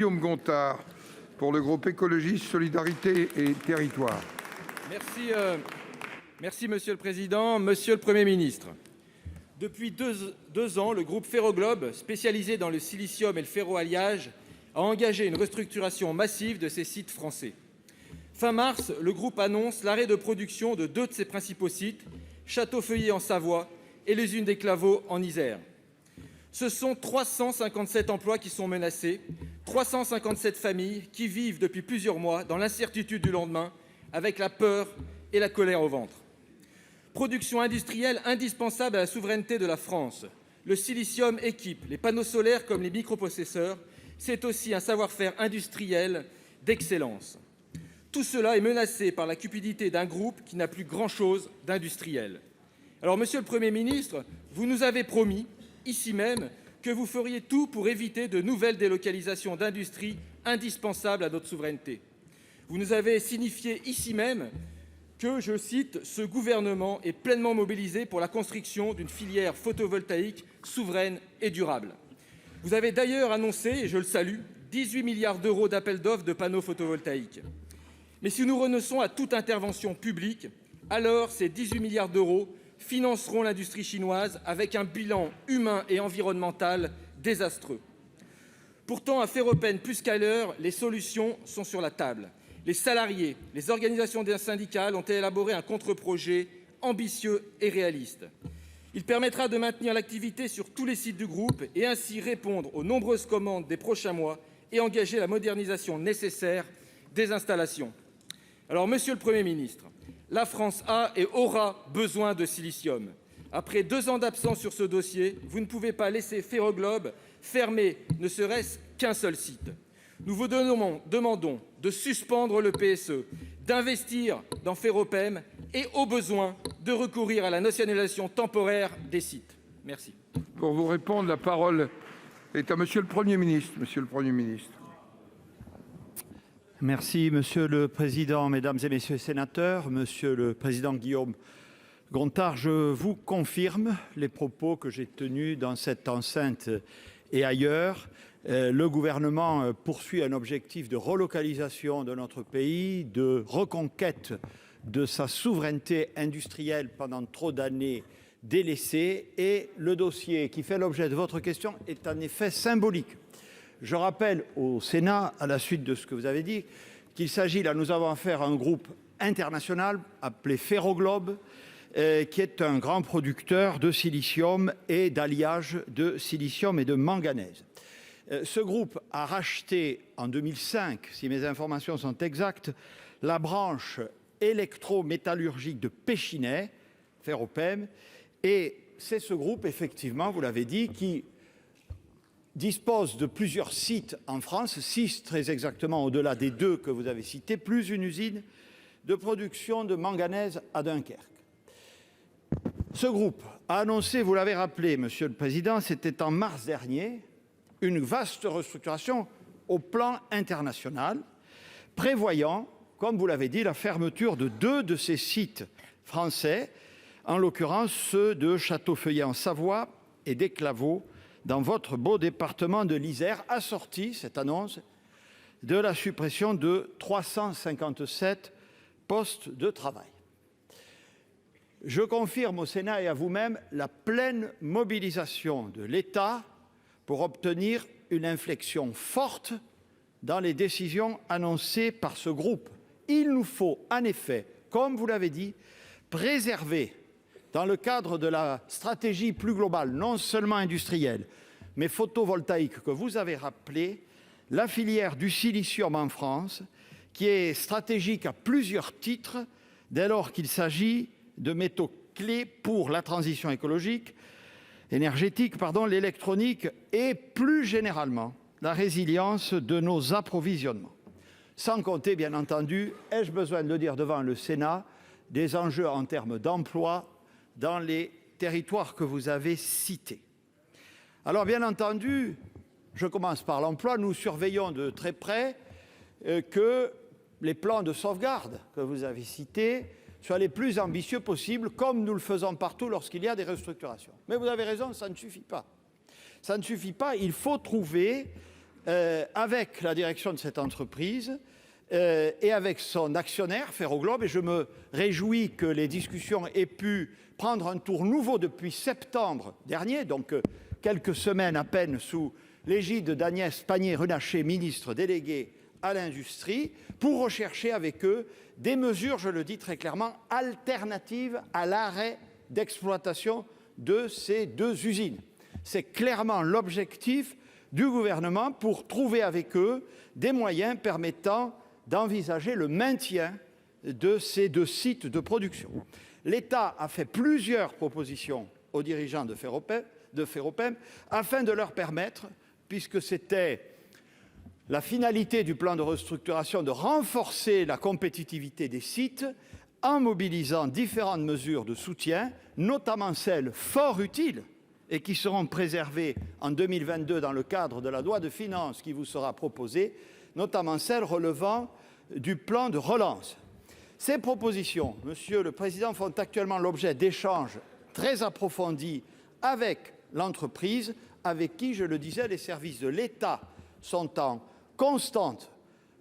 Guillaume Gontard, pour le groupe Écologiste Solidarité et Territoires. Merci Monsieur le Président. Monsieur le Premier ministre, depuis deux ans, le groupe Ferroglobe, spécialisé dans le silicium et le ferroalliage, a engagé une restructuration massive de ses sites français. Fin mars, le groupe annonce l'arrêt de production de deux de ses principaux sites, Châteauffeuillet en Savoie et l'usine des Claveaux en Isère. Ce sont 357 emplois qui sont menacés, 357 familles qui vivent depuis plusieurs mois dans l'incertitude du lendemain, avec la peur et la colère au ventre. Production industrielle indispensable à la souveraineté de la France. Le silicium équipe les panneaux solaires comme les microprocesseurs. C'est aussi un savoir-faire industriel d'excellence. Tout cela est menacé par la cupidité d'un groupe qui n'a plus grand-chose d'industriel. Alors, Monsieur le Premier ministre, vous nous avez promis, ici même, que vous feriez tout pour éviter de nouvelles délocalisations d'industries indispensables à notre souveraineté. Vous nous avez signifié ici même que, je cite, « ce gouvernement est pleinement mobilisé pour la construction d'une filière photovoltaïque souveraine et durable ». Vous avez d'ailleurs annoncé, et je le salue, 18 milliards d'euros d'appels d'offres de panneaux photovoltaïques. Mais si nous renonçons à toute intervention publique, alors ces 18 milliards d'euros financeront l'industrie chinoise avec un bilan humain et environnemental désastreux. Pourtant, à Ferropen plus qu'ailleurs, les solutions sont sur la table. Les salariés, les organisations syndicales ont élaboré un contre-projet ambitieux et réaliste. Il permettra de maintenir l'activité sur tous les sites du groupe et ainsi répondre aux nombreuses commandes des prochains mois et engager la modernisation nécessaire des installations. Alors, Monsieur le Premier ministre, la France a et aura besoin de silicium. Après 2 ans d'absence sur ce dossier, vous ne pouvez pas laisser Ferroglobe fermer ne serait-ce qu'un seul site. Nous vous demandons de suspendre le PSE, d'investir dans Ferropem et, au besoin, de recourir à la nationalisation temporaire des sites. Merci. Pour vous répondre, la parole est à Monsieur le Premier ministre. Monsieur le Premier ministre. Merci, Monsieur le Président, Mesdames et Messieurs les sénateurs. Monsieur le Président Guillaume Gontard, je vous confirme les propos que j'ai tenus dans cette enceinte et ailleurs. Le gouvernement poursuit un objectif de relocalisation de notre pays, de reconquête de sa souveraineté industrielle pendant trop d'années délaissée, et le dossier qui fait l'objet de votre question est en effet symbolique. Je rappelle au Sénat, à la suite de ce que vous avez dit, qu'il s'agit, là nous avons affaire à un groupe international appelé Ferroglobe, qui est un grand producteur de silicium et d'alliage de silicium et de manganèse. Ce groupe a racheté en 2005, si mes informations sont exactes, la branche électrométallurgique de Pechiney, Ferropem, et c'est ce groupe, effectivement, vous l'avez dit, qui dispose de plusieurs sites en France, 6 très exactement au-delà des 2 que vous avez cités, plus une usine de production de manganèse à Dunkerque. Ce groupe a annoncé, vous l'avez rappelé, Monsieur le Président, c'était en mars dernier, une vaste restructuration au plan international, prévoyant, comme vous l'avez dit, la fermeture de 2 de ces sites français, en l'occurrence ceux de Châteauffeuillet en Savoie et des Claveaux dans votre beau département de l'Isère, assortie, cette annonce, de la suppression de 357 postes de travail. Je confirme au Sénat et à vous-même la pleine mobilisation de l'État pour obtenir une inflexion forte dans les décisions annoncées par ce groupe. Il nous faut en effet, comme vous l'avez dit, préserver, dans le cadre de la stratégie plus globale, non seulement industrielle, mais photovoltaïque que vous avez rappelé, la filière du silicium en France, qui est stratégique à plusieurs titres, dès lors qu'il s'agit de métaux clés pour la transition énergétique, l'électronique et plus généralement la résilience de nos approvisionnements. Sans compter, bien entendu, ai-je besoin de le dire devant le Sénat, des enjeux en termes d'emploi dans les territoires que vous avez cités. Alors, bien entendu, je commence par l'emploi. Nous surveillons de très près que les plans de sauvegarde que vous avez cités soient les plus ambitieux possibles, comme nous le faisons partout lorsqu'il y a des restructurations. Mais vous avez raison, ça ne suffit pas. Ça ne suffit pas, il faut trouver avec la direction de cette entreprise et avec son actionnaire Ferroglobe. Et je me réjouis que les discussions aient pu prendre un tour nouveau depuis septembre dernier, donc quelques semaines à peine, sous l'égide d'Agnès Pannier-Runacher, ministre déléguée à l'industrie, pour rechercher avec eux des mesures, je le dis très clairement, alternatives à l'arrêt d'exploitation de ces deux usines. C'est clairement l'objectif du gouvernement pour trouver avec eux des moyens permettant d'envisager le maintien de ces deux sites de production. L'État a fait plusieurs propositions aux dirigeants de Ferropem afin de leur permettre, puisque c'était la finalité du plan de restructuration, de renforcer la compétitivité des sites en mobilisant différentes mesures de soutien, notamment celles fort utiles et qui seront préservées en 2022 dans le cadre de la loi de finances qui vous sera proposée, notamment celles relevant du plan de relance. Ces propositions, Monsieur le Président, font actuellement l'objet d'échanges très approfondis avec l'entreprise, avec qui, je le disais, les services de l'État sont en constante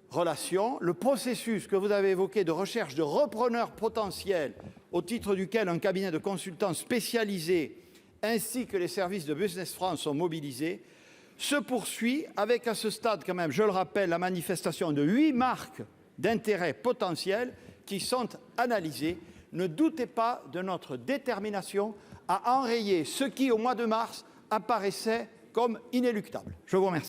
relation. Le processus que vous avez évoqué de recherche de repreneurs potentiels, au titre duquel un cabinet de consultants spécialisé ainsi que les services de Business France sont mobilisés, se poursuit avec, à ce stade quand même, je le rappelle, la manifestation de 8 marques d'intérêt potentielles qui sont analysées. Ne doutez pas de notre détermination à enrayer ce qui, au mois de mars, apparaissait comme inéluctable. Je vous remercie.